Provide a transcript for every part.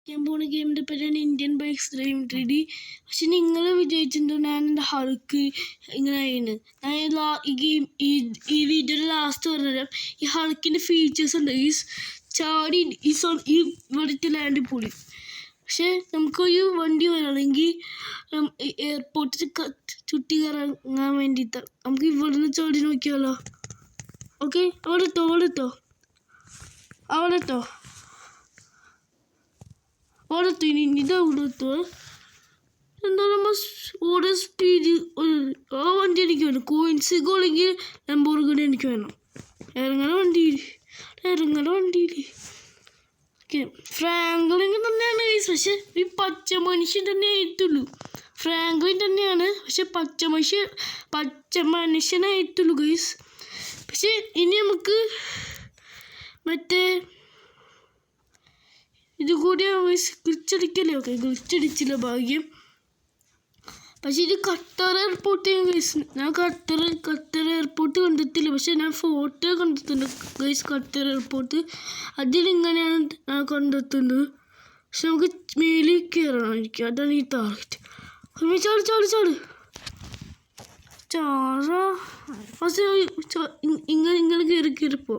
ഞാൻ പോണ ഗെയിമിൻ്റെ പേരാണ് ഇന്ത്യൻ ബൈക്സ് ഡ്രൈവിംഗ് 3D. പക്ഷെ നിങ്ങൾ വിജയിച്ചിട്ടുണ്ടോ ഞാൻ എൻ്റെ ഹൾക്ക് ഇങ്ങനെ ആയിരുന്നു. ഞാൻ ഈ ഗെയിം ഈ വീഡിയോയുടെ ലാസ്റ്റ് പറഞ്ഞുതരാം. ഈ ഹൾക്കിൻ്റെ ഫീച്ചേഴ്സ് ഉണ്ട്. ഈ ചാടി ഈ ഇവിടുത്തെ ലാൻഡിൽ പൊളി. പക്ഷെ നമുക്കൊരു വണ്ടി വരണമെങ്കിൽ എയർപോർട്ടിൽ ചുറ്റി കറങ്ങാൻ വേണ്ടിയിട്ട് നമുക്ക് ഇവിടുന്ന് ചാടി നോക്കിയാലോ. ഓക്കെ, അവിടെ എത്തോ ഇനി ഇതവിടെത്തോ. എന്താ നമ്മൾ ഓരോ സ്പീഡ് ആ വണ്ടി എനിക്ക് വേണം. കോയിൻസിഗോ അല്ലെങ്കിൽ ലംബോർഗിനി എനിക്ക് വേണം. ഇറങ്ങണ വണ്ടിയിൽ ഓക്കെ. ഫ്രാങ്ക്ലിൻ തന്നെയാണ് ഗൈസ്. പക്ഷെ ഈ പച്ച മനുഷ്യൻ തന്നെ ആയിട്ടുള്ളൂ. ഫ്രാങ്ക്ലിൻ തന്നെയാണ്, പക്ഷെ പച്ച മനുഷ്യനായിട്ടുള്ളൂ ഗൈസ്. പക്ഷെ ഇനി നമുക്ക് മറ്റേ ഇത് കൂടി ഗ്ലിച്ചടിക്കല്ലേ. ഓക്കെ, ഗ്ലിച്ചടിച്ചില്ല ഭാഗ്യം. പക്ഷെ ഇത് ഖത്തർ എയർപോർട്ട് ഗൈസ്. ഞാൻ ഖത്തർ എയർപോർട്ട് കണ്ടെത്തില്ല. പക്ഷെ ഞാൻ ഫോട്ടോ കണ്ടെത്തുന്നുണ്ട് ഗൈസ്. ഖത്തർ എയർപോർട്ട് അതിലിങ്ങനെയാണ് ഞാൻ കണ്ടെത്തുന്നത്. പക്ഷെ നമുക്ക് മേലിൽ കയറണം എനിക്ക്. അതാണ് ഈ ടാർഗറ്റ്. ഇങ്ങനെ കയറിപ്പോ.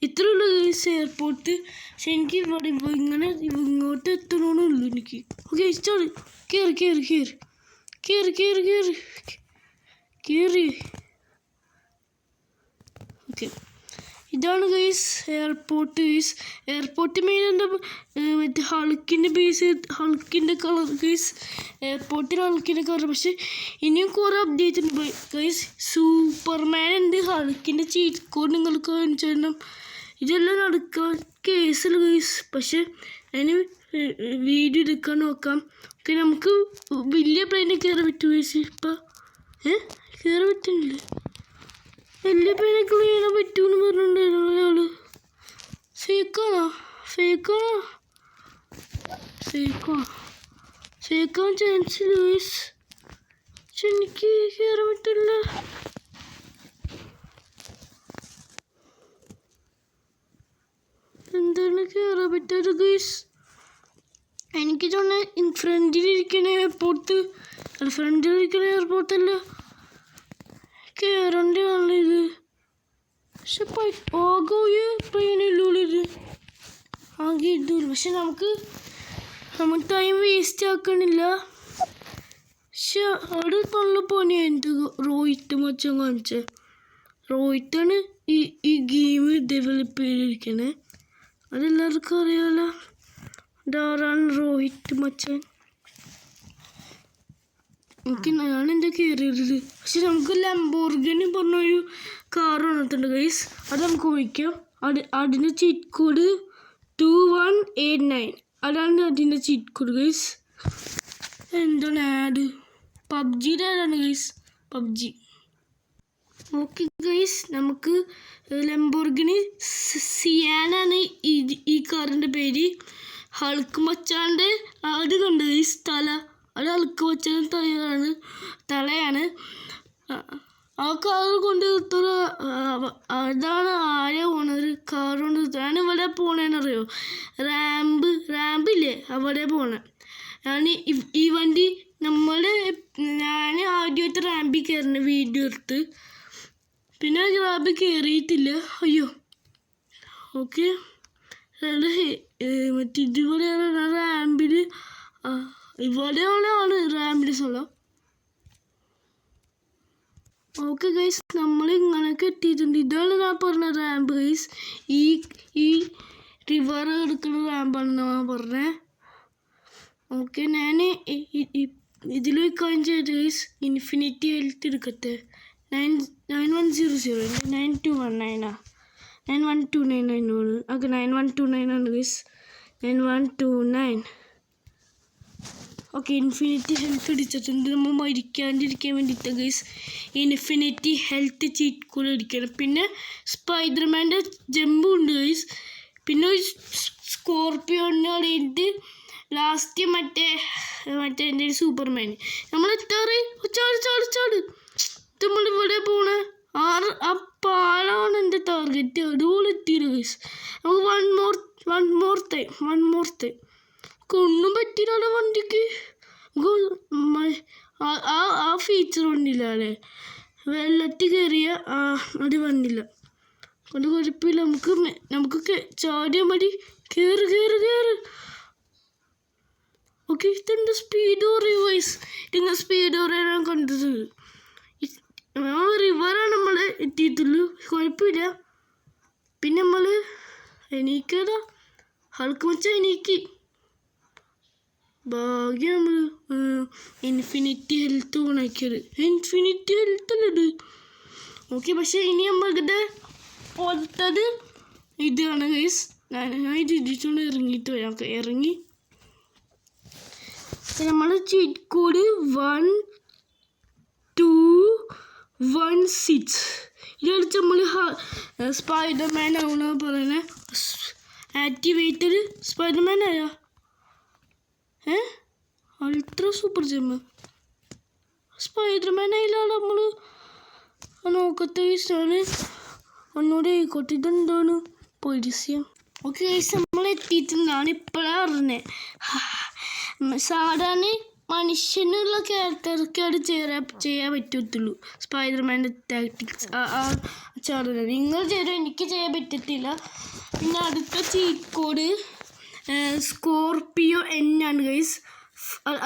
ഇത്രയുള്ള ഗൈസ് എയർപോർട്ട്. പക്ഷെ എനിക്ക് ഇവിടെ ഇങ്ങനെ ഇങ്ങോട്ട് എത്തണമെന്നുള്ളൂ എനിക്ക്. ഓക്കെ, കയറി. ഓക്കെ, ഇതാണ് ഗൈസ് എയർപോർട്ട്. എയർപോർട്ട് മെയിൻ എന്താ മറ്റേ ഹൾക്കിൻ്റെ കളർ ഗൈസ്. എയർപോർട്ടിൽ ഹൾക്കിൻ്റെ കളർ. പക്ഷെ ഇനിയും കുറേ അപ്ഡേറ്റ് ഉണ്ട് ഗൈസ്. സൂപ്പർമാൻ ഉണ്ട്. ഹൾക്കിൻ്റെ ചീറ്റ് കോഡ് നിങ്ങൾക്ക് കാണിച്ചു തരണം. ഇതെല്ലാം നടക്കാൻ കേസിൽ ഗൈസ്. പക്ഷെ അതിന് വീഡിയോ എടുക്കാൻ നോക്കാം. ഓക്കെ, നമുക്ക് വലിയ പ്ലെയിനിൽ കയറാൻ പറ്റുമോ ഗൈസ്? ഇപ്പം കയറാൻ പറ്റുന്നില്ലേ? വലിയ പ്ലെയിനൊക്കെ കയറാൻ പറ്റുമെന്ന് പറഞ്ഞിട്ടുണ്ടായിരുന്നു അയാൾ. ഫേക്കാൻ ചാൻസ് ഇല്ല ഗൈസ്. പക്ഷെ എനിക്ക് കയറാൻ പറ്റില്ല. എന്താണ് കയറാൻ പറ്റാറ് ഗൈസ്? എനിക്ക് തോന്നുന്നു ഫ്രണ്ടിലിരിക്കുന്ന എയർപോർട്ടല്ല കയറേണ്ട ഇത്. പക്ഷെ ആകെ ട്രെയിനുള്ളിൽ ആകെ ഇതുള്ളൂ. പക്ഷെ നമുക്ക് ടൈം വേസ്റ്റ് ആക്കണില്ല. പക്ഷെ അവിടെ നല്ല പണിയായിട്ട് റോഹിത്ത് മച്ചാൻ കാണിച്ചത്. റോഹിത്താണ് ഈ ഗെയിം ഡെവലപ്പ് ചെയ്തിരിക്കണേ. അതെല്ലാവർക്കും അറിയാമല്ലോ. ധാരാളം റോഹിത്ത് മച്ചാൻ. ഞാൻ എന്താ കയറിയത്. പക്ഷെ നമുക്ക് ലംബോർഗിനി പറഞ്ഞൊരു കാർ വന്നിട്ടുണ്ട് ഗൈസ്. അത് നമുക്ക് ഉപയോഗിക്കാം. അതിൻ്റെ ചീറ്റ് കോഡ് 2189. അതാണ് അതിൻ്റെ ചീറ്റ് കോഡ് ഗൈസ്. എന്താണ് ആഡ് പബ്ജിയുടെ ആഡാണ് ഗൈസ്. പബ്ജി. ഓക്കെ ഗൈസ്, നമുക്ക് ലംബോർഗിനി സിയാനാണ് ഈ കാറിൻ്റെ പേര്. ഹൾക്ക് മച്ചാൻ്റെ അത് കണ്ട് ഗൈസ് തല. അത് ഹൾക്ക് മച്ചാൻ്റെ തലയാണ്. ആ കാർ കൊണ്ട് അതാണ് ആരെ പോണത്. കാർ കൊണ്ട് ഞാൻ ഇവിടെ പോണേന്നറിയോ? റാമ്പില്ലേ അവിടെ പോണേ. ഈ വണ്ടി ഞാൻ ആദ്യമായിട്ട് റാമ്പിൽ കയറുന്ന വീഡിയോ എടുത്ത്. പിന്നെ റാമ്പിൽ കയറിയിട്ടില്ല. അയ്യോ. ഓക്കെ, മറ്റേ ഇതുപോലെയാണ് റാമ്പിൽ. ഇവിടെയാണ് റാമ്പിൽ സ്ഥലം. ഓക്കെ ഗൈസ്, നമ്മൾ ഇങ്ങനെയൊക്കെ എത്തിയിട്ടുണ്ട്. ഇതാണ് ഞാൻ പറഞ്ഞ റാമ്പ് ഗൈസ്. ഈ റിവർ എടുക്കുന്ന റാമ്പാണെന്ന് ഞാൻ പറഞ്ഞത്. ഓക്കെ, ഞാൻ ഇതിൽ വെക്കാൻ ചെയ്ത ഗൈസ് ഇൻഫിനിറ്റി ഹെൽത്ത് എടുക്കട്ടെ. 9100 9219 9129 ഓക്കെ 9129 ആണ് ഗൈസ്. 9129. ഓക്കെ, ഇൻഫിനിറ്റി ഹെൽത്ത് അടിച്ചിട്ടുണ്ട്. നമ്മൾ മരിക്കാണ്ടിരിക്കാൻ വേണ്ടിയിട്ട് guys infinity health cheat code അടിക്കണം. പിന്നെ സ്പൈഡർമാൻ്റെ ജമ്പും ഉണ്ട് ഗൈസ്. പിന്നെ ഒരു സ്കോർപ്പിയോണിനെ കളിയിട്ട് ലാസ്റ്റ് മറ്റേ എൻ്റെ സൂപ്പർമാൻ. നമ്മൾ എത്താറ് ചാട് നമ്മളിവിടെ പോണേ. ആ പാലാണ് എൻ്റെ ടാർഗറ്റ്. അതുപോലെ എത്തിയില്ല ഗൈസ്. നമുക്ക് വൺ മോർ ടൈം ഒന്നും പറ്റിയില്ല വണ്ടിക്ക്. ആ ഫീച്ചർ വന്നില്ല അല്ലേ, വെള്ളത്തിൽ കയറിയ അത് വന്നില്ല. അത് കുഴപ്പമില്ല, നമുക്ക് ചാടിയാൽ മതി. കയറ്. ഓക്കെ, ഇതിൻ്റെ സ്പീഡ് കുറയുവൈസ്. ഇതിൻ്റെ സ്പീഡ് കുറയാൻ കണ്ടത്. റിവറാണ് നമ്മൾ എത്തിയിട്ടുള്ളൂ, കുഴപ്പമില്ല. പിന്നെ നമ്മൾ എണീക്കതാ, ഹൾക്ക് വെച്ച എണീക്ക്. ഭാഗ്യം നമ്മൾ ഇൻഫിനിറ്റി ഹെൽത്ത് ഓണാക്കിയത്. ഇൻഫിനിറ്റി ഹെൽത്ത് അല്ലത്. ഓക്കെ, പക്ഷെ ഇനി നമ്മളുടെ പോലത്തത് ഇതാണ് ഗൈസ്. ഞാൻ ഇത് ഇടിച്ചുകൊണ്ട് ഇറങ്ങിയിട്ട് വരാം. ഇറങ്ങി നമ്മൾ ചീറ്റ് കോഡ് 1216 ഇത് കളിച്ച് നമ്മൾ സ്പൈഡർമാൻ ആവണ പറയുന്നത്. ആക്ടിവേറ്റഡ് സ്പൈഡർമാൻ ആയാ അൾട്രാ സൂപ്പർ ജെമ്മ് സ്പൈഡർമാൻ ആയില്ലാണ് നമ്മൾ നോക്കത്തെ ഗൈസാണ്. ഒന്നുകൂടെ ആയിക്കോട്ടെ, ഇതെന്താണ് പരസ്യം. ഓക്കെ ഗൈസ്, നമ്മൾ എത്തിയിട്ടാണ് ഇപ്പോഴാണ് അറിഞ്ഞത്. സാധാരണ മനുഷ്യനുള്ള ക്യാരക്ടർക്കാണ് ചെയ്യാൻ പറ്റത്തുള്ളൂ സ്പൈഡർമാൻ്റെ ടാക്ടിക്സ്. ചാടുന്നത് നിങ്ങൾ ചെയ്തോ, എനിക്ക് ചെയ്യാൻ പറ്റത്തില്ല. പിന്നെ അടുത്ത ചീറ്റ് കോഡ് സ്കോർപിയോ N ആണ് ഗൈസ്.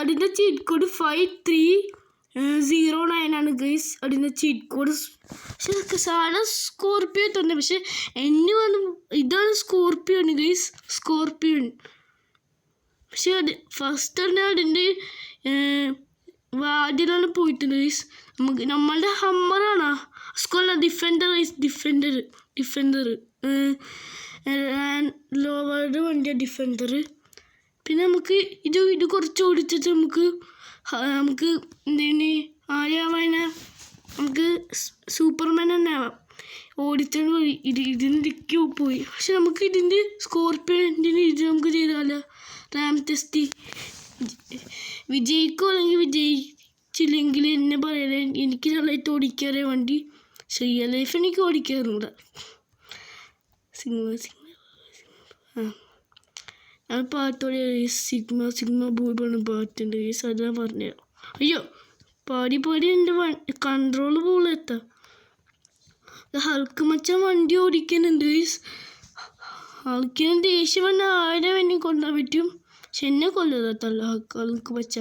അതിൻ്റെ ചീറ്റ് കോഡ് 5309 ആണ് ഗൈസ് അതിൻ്റെ ചീറ്റ് കോഡ്. പക്ഷെ സാധാരണ സ്കോർപിയോ തന്നെ, പക്ഷെ എന്നെ വന്ന് ഇതാണ് സ്കോർപിയോ ആണ് ഗൈസ്, സ്കോർപിയോൺ. പക്ഷെ അത് ഫസ്റ്റ് തന്നെ അതിൻ്റെ വാതിലാണ് പോയിട്ടുണ്ട് ഗൈസ്. നമ്മളുടെ ഹമ്മറാണ് സ്കോള ഡിഫൻഡർ ലോവറുടെ വണ്ടിയാണ് ഡിഫൻഡർ. പിന്നെ നമുക്ക് ഇത് കുറച്ച് ഓടിച്ചിട്ട് നമുക്ക് എന്താണ് ആരാവാന, നമുക്ക് സൂപ്പർമാൻ തന്നെ ആവാം. ഓടിച്ചാൽ ഇതിന് ഡിക്കി പോയി. പക്ഷെ നമുക്ക് ഇതിൻ്റെ സ്കോർപ്പിയോൻ്റെ ഇത് നമുക്ക് ചെയ്താലോ, റാം ടെസ്റ്റ്. വിജയിക്കോ അല്ലെങ്കിൽ വിജയിച്ചില്ലെങ്കിൽ എന്നെ പറയണേ. എനിക്ക് നല്ലതായിട്ട് ഓടിക്കാറേ വണ്ടി. റിയൽ ലൈഫ് എനിക്ക് ഓടിക്കാറുണ്ട്. ഞാൻ പാട്ടോടെ സിഗ്മ ബോയ് പറഞ്ഞ പാട്ടുണ്ട് ഗൈസ്, അത് ഞാൻ പറഞ്ഞുതരാം. അയ്യോ, പാടി എൻ്റെ കൺട്രോൾ പോലെത്താം. ഹൾക്ക് മച്ചാൻ വണ്ടി ഓടിക്കുന്നുണ്ട് ഗൈസ്. ഹൾക്കിന് ദേഷ്യം വന്ന ആരെ എന്നെ കൊല്ലാൻ പറ്റും, പക്ഷെ എന്നെ കൊല്ലാത്തല്ല ഹൾക്ക് മച്ച.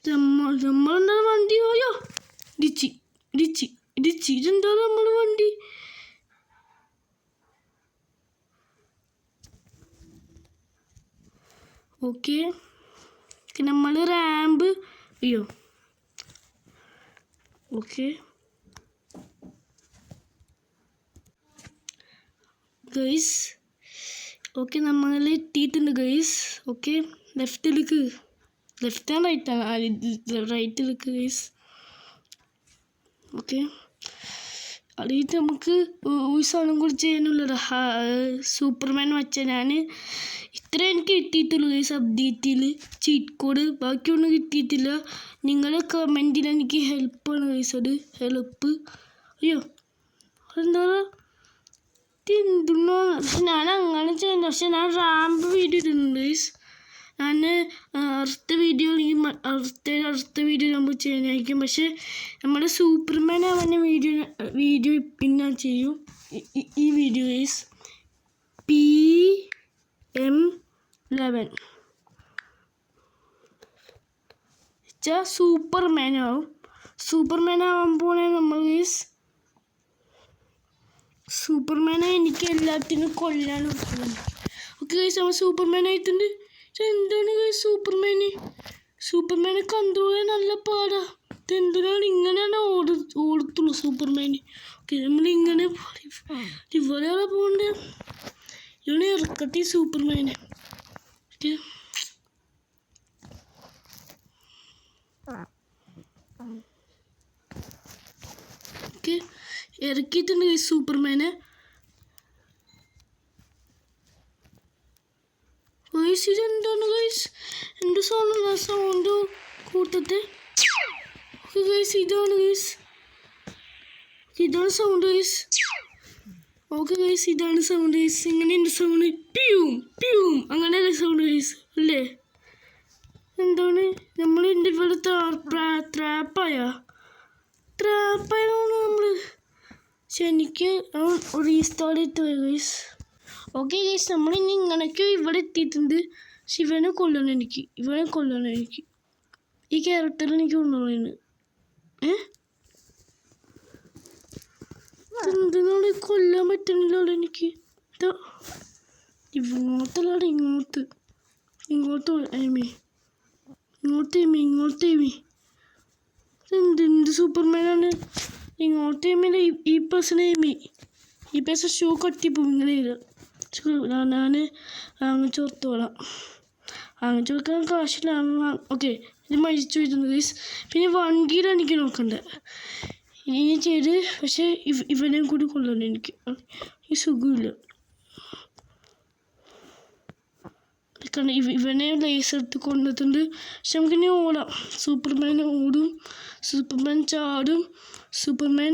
നമ്മളെന്താ വണ്ടി പോയോ ഇടിച്ച് ഇതെന്താ നമ്മൾ വണ്ടി. ഓക്കെ, നമ്മൾ റാമ്പ് അയ്യോ ഓക്കെ ഗൈസ്. ഓക്കെ, നമ്മൾ എത്തിയിട്ടുണ്ട് ഗൈസ്. ഓക്കെ, ലെഫ്റ്റിലേക്ക്, ലെഫ്റ്റാണ് റൈറ്റിലേക്ക് ഗൈസ്. ഓക്കെ, അതിട്ട് നമുക്ക് ഒരു സാധനം കൂടി ചെയ്യാനുള്ളത്. സൂപ്പർമാൻ വെച്ച ഞാൻ ഇത്ര എനിക്ക് കിട്ടിയിട്ടുള്ളൂ ഗൈസ് അപ്ഡേറ്റിൽ ചീറ്റ് കോഡ്. ബാക്കിയൊന്നും കിട്ടിയിട്ടില്ല. നിങ്ങളുടെ കമൻറ്റിൽ എനിക്ക് ഹെൽപ്പാണ് ഗൈസ്, അത് ഹെൽപ്പ്. അയ്യോ എന്താ എന്തുണ്ടോ, പക്ഷെ ഞാൻ അങ്ങനെ ചെയ്യുന്നു. പക്ഷെ ഞാൻ റാമ്പ് വീഡിയോ ഇടുന്നുണ്ട് ഗൈസ്. ഞാൻ അടുത്ത വീഡിയോ നമ്മൾ ചെയ്യാനായിരിക്കും. പക്ഷെ നമ്മുടെ സൂപ്പർമാൻ അവൻ്റെ വീഡിയോ പിന്നെ ചെയ്യും. ഈ വീഡിയോ ഗൈസ് PM11 സൂപ്പർമാൻ ആവാൻ പോണേ നമ്മൾ ഗൈസ്. സൂപ്പർമാനെ എനിക്ക് എല്ലാത്തിനും കൊല്ലാനും പറ്റുന്നുണ്ട്. ഓക്കെ ഗൈസ്, നമ്മൾ സൂപ്പർമാൻ ആയിട്ടുണ്ട്. എന്താണ് ഗൈസ് സൂപ്പർമാനെ കൺട്രോൾ ചെയ്യാൻ നല്ല പാടാ. എന്തിനാണ് ഇങ്ങനെയാണ് ഓടത്തുള്ളൂ സൂപ്പർമാന്. ഓക്കെ, നമ്മളിങ്ങനെ ഇവരെയാണ് പോകണ്ടേ, ഇവനെ ഇറക്കട്ടെ സൂപ്പർമാന്. ഓക്കെ, ഓക്കെ ഇറക്കിയിട്ടുണ്ട് ഗൈസ് സൂപ്പർമാനെ. ഗൈസ് ഇതെന്താണ് ഗൈസ്, എൻ്റെ സൗണ്ട് കൂട്ടത്തെ. ഓക്കെ ഗൈസ്, ഇതാണ് സൗണ്ട് ഗൈസ്. ഓക്കെ ഗൈസ്, ഇതാണ് സൗണ്ട് ഗൈസ്. ഇങ്ങനെയുണ്ട് സൗണ്ട്. പ്യൂം പ്യൂം അങ്ങനെയല്ലേ സൗണ്ട് ഗൈസ് അല്ലേ? എന്താണ് നമ്മൾ എൻ്റെ ഇവിടെ ട്രാപ്പായോ നമ്മൾ? പക്ഷെ എനിക്ക് റീസ്റ്റാർട്ട് ചെയ്ത് ഗൈസ്. ഓക്കെ ഗൈസ്, നമ്മളിനി ഇങ്ങനെയൊക്കെ ഇവിടെ എത്തിയിട്ടുണ്ട്. പക്ഷെ ഇവനെ കൊല്ലണം എനിക്ക്. ഈ ക്യാരക്ടർ എനിക്ക് കൊണ്ടുപോകുന്നു. എന്തിനാണ് കൊല്ലാൻ പറ്റുന്നില്ല എനിക്ക്? ഇങ്ങോട്ടല്ലാടെ ഇങ്ങോട്ട് എമി. എന്ത് സൂപ്പർമാനാണ് ഇങ്ങോട്ട് എമ്മില്ല. ഈ പേഴ്സൺ ഷൂ കട്ടിപ്പോവും. ഇങ്ങനെ ഞാൻ ചോർത്തോളാം. ചോദിക്കാൻ കാശില്ല. ഓക്കെ, ഇത് മരിച്ചു വരുന്നു ഗൈസ്. പിന്നെ വണ്ടിയിലാണ് എനിക്ക് നോക്കണ്ടേ ഇനി ചെയ്ത്. പക്ഷെ ഇവനെ കൂടി കൊല്ലണം എനിക്ക്. ഈ സുഖമില്ല. ഇവനെ ലേസർ എടുത്ത് കൊണ്ടിട്ടുണ്ട്. പക്ഷെ നമുക്കിനി ഓടാം. സൂപ്പർമാൻ ഓടും, സൂപ്പർമാൻ ചാടും, സൂപ്പർമാൻ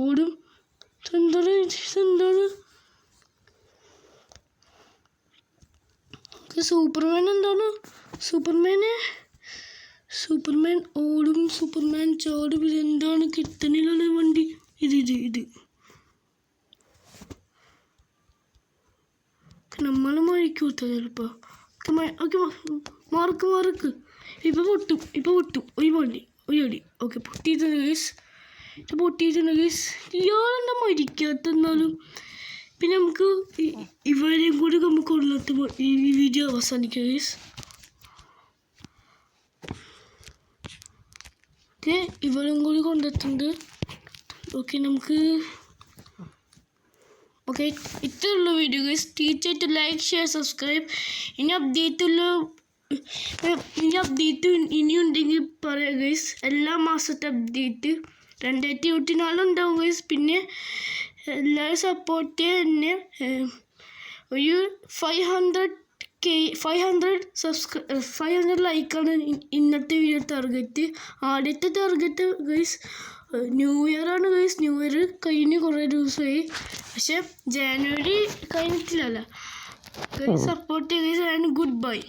ഓടും. എന്താണ് സൂപ്പർമാൻ? എന്താണ് സൂപ്പർമാൻ ഓടും, സൂപ്പർമാൻ ചാടും. ഇതെന്താണ് കിട്ടണില്ല വണ്ടി? ഇത് നമ്മൾ മഴിക്കൂത്ത ചിലപ്പോൾ. മാർക്ക് ഇപ്പൊ പൊട്ടും. ഒരു അടി. ഓക്കെ, പൊട്ടിയിട്ടുണ്ട് ഗൈസ്. ഇയാളെന്താ മരിക്കാത്തെന്നാലും. പിന്നെ നമുക്ക് ഇവരെയും കൂടി നമുക്ക് കൊള്ളത്ത് ഈ വീഡിയോ അവസാനിക്കാം ഗൈസ്. ഓക്കെ, ഇവരും കൂടി കൊണ്ടെത്തുന്നുണ്ട്. ഓക്കെ, നമുക്ക് ഓക്കെ, ഇത്രയുള്ള വീഡിയോ ഗൈസ്. തീർച്ചയായിട്ടും ലൈക്ക്, ഷെയർ, സബ്സ്ക്രൈബ്. ഇനി അപ്ഡേറ്റ് ഇനിയുണ്ടെങ്കിൽ പറയാം ഗൈസ്. എല്ലാ മാസത്തെ അപ്ഡേറ്റ് 2024 ഉണ്ടാവും ഗൈസ്. പിന്നെ എല്ലാവരും സപ്പോർട്ട് തന്നെ. ഒരു 500 ലൈക്കാണ് ഇന്നത്തെ വീഡിയോ ടാർഗറ്റ്. ആദ്യത്തെ ടാർഗറ്റ് ഗൈസ് ന്യൂ ഇയർ ആണ് ഗൈസ്. ന്യൂ ഇയർ കഴിഞ്ഞ് കുറേ ദിവസമായി. പക്ഷെ ജാനുവരി കഴിഞ്ഞിട്ടില്ലല്ലോ guys. Support guys. And good bye.